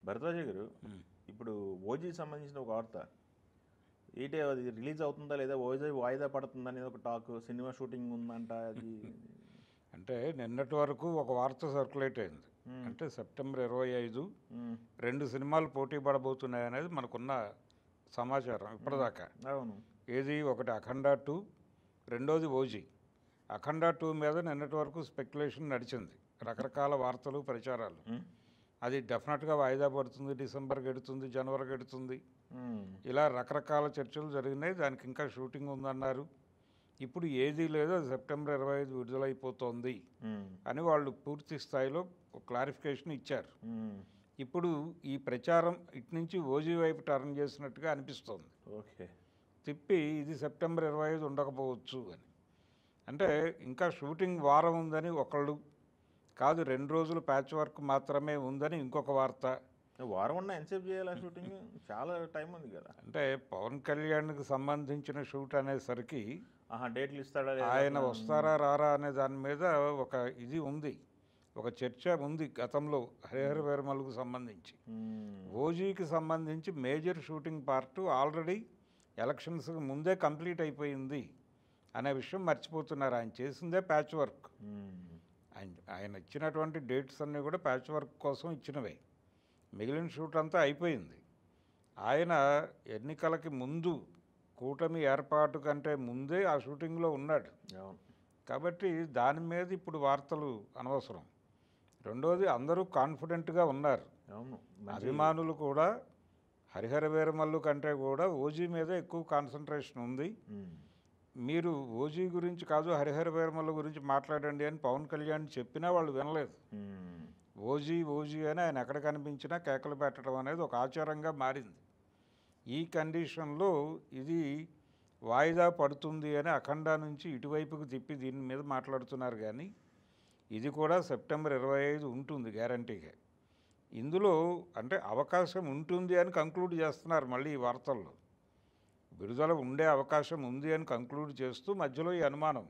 భరద్వాజ గారు, ఇప్పుడు ఓజీకి సంబంధించిన ఒక వార్త ఏంటి, అది రిలీజ్ అవుతుందా లేదా, ఓజీ వాయిదా పడుతుందా అనేది ఒక టాక్, సినిమా షూటింగ్ ఉందంట అది. అంటే నిన్నటి వరకు ఒక వార్త సర్క్యులేట్ అయింది. అంటే సెప్టెంబర్ 25 2 సినిమాలు పోటీ పడబోతున్నాయి అనేది మనకున్న సమాచారం ఇప్పటిదాకా. అవును. ఏది, ఒకటి అఖండ 2, రెండోది ఓజీ. అఖండ 2 మీద నిన్నటి వరకు స్పెక్యులేషన్ నడిచింది, రకరకాల వార్తలు ప్రచారాలు. అది డెఫినెట్గా వాయిదా పడుతుంది, డిసెంబర్కి ఎడుతుంది, జనవరికి ఎడుతుంది, ఇలా రకరకాల చర్చలు జరిగినాయి. దానికి ఇంకా షూటింగ్ ఉందన్నారు. ఇప్పుడు ఏదీ లేదు, అది సెప్టెంబర్ 25 విడుదలైపోతుంది అని వాళ్ళు పూర్తి స్థాయిలో క్లారిఫికేషన్ ఇచ్చారు. ఇప్పుడు ఈ ప్రచారం ఇటు నుంచి ఓజీ వైపు టర్న్ చేసినట్టుగా అనిపిస్తోంది. ఓకే, తిప్పి ఇది సెప్టెంబర్ 25 ఉండకపోవచ్చు అని. అంటే ఇంకా షూటింగ్ వారం ఉందని ఒకళ్ళు, కాదు 2 రోజులు ప్యాచ్ వర్క్ మాత్రమే ఉందని ఇంకొక వార్త. వారం ఉన్న ఎంతసేపు చేయాలి ఆ షూటింగ్? చాలా టైం ఉంది కదా. అంటే పవన్ కళ్యాణ్కి సంబంధించిన షూట్ అనేసరికి డేట్లు ఇస్తాడా ఆయన వస్తారా రారా అనే దాని మీద ఒక ఇది ఉంది, ఒక చర్చ ఉంది గతంలో హరిహర వీరమల్లుకు సంబంధించి. ఓజీకి సంబంధించి మేజర్ షూటింగ్ పార్ట్ ఆల్రెడీ ఎలక్షన్స్కి ముందే కంప్లీట్ అయిపోయింది అనే విషయం మర్చిపోతున్నారు. ఆయన చేసిందే ప్యాచ్ వర్క్. ఆయన ఇచ్చినటువంటి డేట్స్ అన్నీ కూడా ప్యాచ్ వర్క్ కోసం ఇచ్చినవే. మిగిలిన షూట్ అంతా అయిపోయింది. ఆయన ఎన్నికలకి ముందు, కూటమి ఏర్పాటు కంటే ముందే ఆ షూటింగ్లో ఉన్నాడు. కాబట్టి దాని మీద ఇప్పుడు వార్తలు అనవసరం. రెండోది, అందరూ కాన్ఫిడెంట్గా ఉన్నారు. అభిమానులు కూడా హరిహర వీరమల్లు కంటే కూడా ఓజీ మీద ఎక్కువ కాన్సన్ట్రేషన్ ఉంది. మీరు ఓజీ గురించి కాదు హరిహర వీరమల్లు గురించి మాట్లాడండి అని పవన్ కళ్యాణ్ చెప్పినా వాళ్ళు వినలేదు. ఓజీ ఓజీ అని ఆయన ఎక్కడ కనిపించినా కేకలు పెట్టడం అనేది ఒక ఆచారంగా మారింది. ఈ కండిషన్లో ఇది వాయిదా పడుతుంది అని అఖండ నుంచి ఇటువైపుకు తిప్పి దీని మీద మాట్లాడుతున్నారు. కానీ ఇది కూడా సెప్టెంబర్ 25 ఉంటుంది గ్యారంటీగా. ఇందులో అంటే అవకాశం ఉంటుంది అని కంక్లూడ్ చేస్తున్నారు. మళ్ళీ ఈ వార్తల్లో విడుదల ఉండే అవకాశం ఉంది అని కంక్లూడ్ చేస్తూ మధ్యలో ఈ అనుమానం,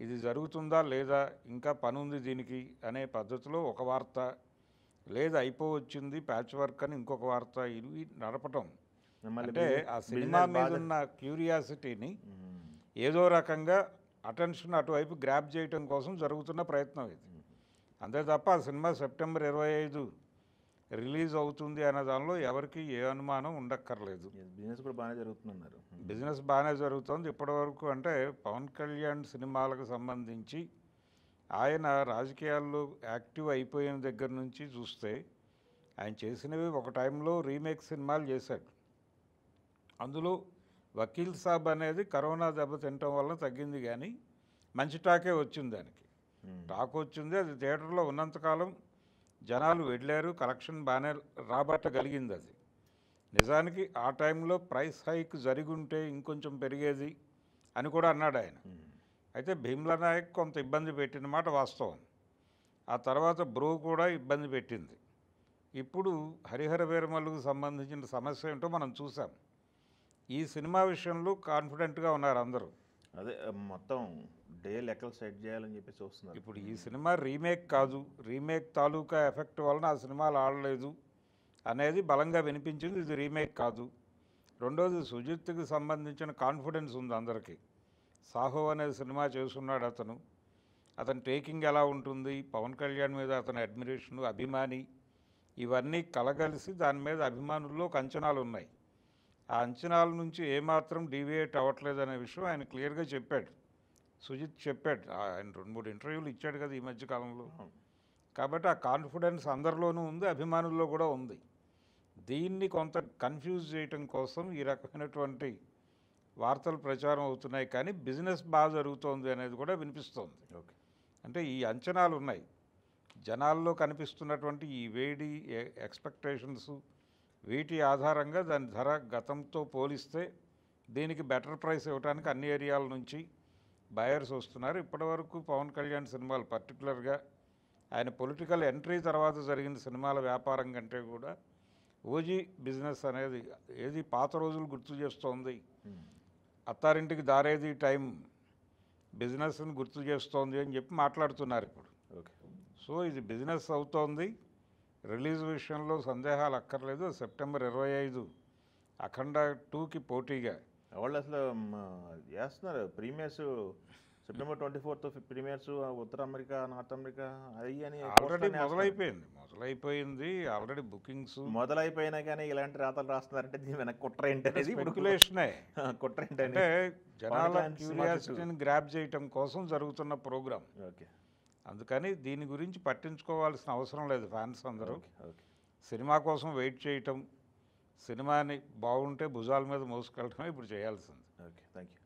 ఇది జరుగుతుందా లేదా, ఇంకా పని ఉంది దీనికి అనే పద్ధతిలో ఒక వార్త, లేదా అయిపోవచ్చింది ప్యాచ్ వర్క్ అని ఇంకొక వార్త, ఇవి నడపటం. అంటే ఆ సినిమా మీద ఉన్న క్యూరియాసిటీని ఏదో రకంగా అటెన్షన్ అటువైపు గ్రాప్ చేయటం కోసం జరుగుతున్న ప్రయత్నం ఇది. అంతే తప్ప ఆ సినిమా సెప్టెంబర్ 25 రిలీజ్ అవుతుంది అనే దానిలో ఎవరికి ఏ అనుమానం ఉండక్కర్లేదు. బిజినెస్ కూడా బాగానే జరుగుతుందన్నారు. బిజినెస్ బాగానే జరుగుతుంది ఇప్పటివరకు. అంటే పవన్ కళ్యాణ్ సినిమాలకు సంబంధించి ఆయన రాజకీయాల్లో యాక్టివ్ అయిపోయిన దగ్గర నుంచి చూస్తే ఆయన చేసినవి ఒక టైంలో రీమేక్ సినిమాలు చేశాడు. అందులో వకీల్ సాబ్ అనేది కరోనా దెబ్బ తినటం వల్ల తగ్గింది, కానీ మంచి టాకే వచ్చింది. దానికి టాక్ వచ్చింది. అది థియేటర్లో ఉన్నంతకాలం జనాలు వెళ్ళారు, కలెక్షన్ బాగానే రాబట్టగలిగింది. అది నిజానికి ఆ టైంలో ప్రైస్ హైక్ జరిగి ఉంటే ఇంకొంచెం పెరిగేది అని కూడా అన్నాడు ఆయన. అయితే భీమ్లా నాయక్ కొంత ఇబ్బంది పెట్టిన మాట వాస్తవం. ఆ తర్వాత బ్రో కూడా ఇబ్బంది పెట్టింది. ఇప్పుడు హరిహర వీరమల్లుకు సంబంధించిన సమస్య ఏంటో మనం చూసాం. ఈ సినిమా విషయంలో కాన్ఫిడెంట్గా ఉన్నారు అందరూ. అదే మొత్తం డే లెక్కలు సెట్ చేయాలని చెప్పి చూస్తున్నారు. ఇప్పుడు ఈ సినిమా రీమేక్ కాదు, రీమేక్ తాలూకా ఎఫెక్ట్ వలన ఆ సినిమాలు ఆడలేదు అనేది బలంగా వినిపించింది. ఇది రీమేక్ కాదు. రెండోది, సుజిత్కి సంబంధించిన కాన్ఫిడెన్స్ ఉంది అందరికీ. సాహో అనేది సినిమా చేస్తున్నాడు అతను టేకింగ్ ఎలా ఉంటుంది, పవన్ కళ్యాణ్ మీద అతని అడ్మిరేషను, అభిమాని, ఇవన్నీ కలగలిసి దాని మీద అభిమానుల్లో ఒక అంచనాలు ఉన్నాయి. ఆ అంచనాల నుంచి ఏమాత్రం డీవియేట్ అవ్వట్లేదు అనే విషయం ఆయన క్లియర్గా చెప్పాడు. సుజిత్ చెప్పాడు, ఆయన 2-3 ఇంటర్వ్యూలు ఇచ్చాడు కదా ఈ మధ్యకాలంలో. కాబట్టి ఆ కాన్ఫిడెన్స్ అందరిలోనూ ఉంది, అభిమానుల్లో కూడా ఉంది. దీన్ని కొంత కన్ఫ్యూజ్ చేయటం కోసం ఈ రకమైనటువంటి వార్తలు ప్రచారం అవుతున్నాయి. కానీ బిజినెస్ బాగా జరుగుతోంది అనేది కూడా వినిపిస్తోంది. అంటే ఈ అంచనాలు ఉన్నాయి జనాల్లో కనిపిస్తున్నటువంటి ఈ వేడి ఎక్స్పెక్టేషన్స్, వీటి ఆధారంగా దాని ధర గతంతో పోలిస్తే దీనికి బెటర్ ప్రైస్ ఇవ్వడానికి అన్ని ఏరియాల నుంచి బయర్స్ వస్తున్నారు. ఇప్పటివరకు పవన్ కళ్యాణ్ సినిమాలు, పర్టికులర్గా ఆయన పొలిటికల్ ఎంట్రీ తర్వాత జరిగిన సినిమాల వ్యాపారం కంటే కూడా ఓజీ బిజినెస్ అనేది ఏది పాత రోజులు గుర్తు చేస్తోంది. అత్తారింటికి దారేది టైం బిజినెస్ని గుర్తు చేస్తోంది అని చెప్పి మాట్లాడుతున్నారు ఇప్పుడు. సో ఇది బిజినెస్ అవుతోంది. రిలీజ్ విషయంలో సందేహాలు అక్కర్లేదు. సెప్టెంబర్ 25 అఖండ 2కి పోటీగా. వాళ్ళు అసలు వేస్తున్నారు ప్రీమియర్స్, సెప్టెంబర్ 24th ప్రీమియర్స్ ఉత్తర అమెరికా, నార్త్ అమెరికా అవి అని ఆల్రెడీ మొదలైపోయింది ఆల్రెడీ బుకింగ్స్ మొదలైపోయినా కానీ ఇలాంటి రాతలు రాస్తున్నారంటే దీని వెనక కుట్ర ఏంటనేది స్పెక్యులేషనే. కుట్ర అంటే ఏంటంటే జనాల క్యూరియాసిటీని గ్రాప్ చేయటం కోసం జరుగుతున్న ప్రోగ్రామ్. ఓకే అందుకని దీని గురించి పట్టించుకోవాల్సిన అవసరం లేదు. ఫ్యాన్స్ అందరూ ఓకే సినిమా కోసం వెయిట్ చేయటం, సినిమాని బాగుంటే భుజాల మీద మోసుకెళ్ళటమే ఇప్పుడు చేయాల్సింది. Okay thank you.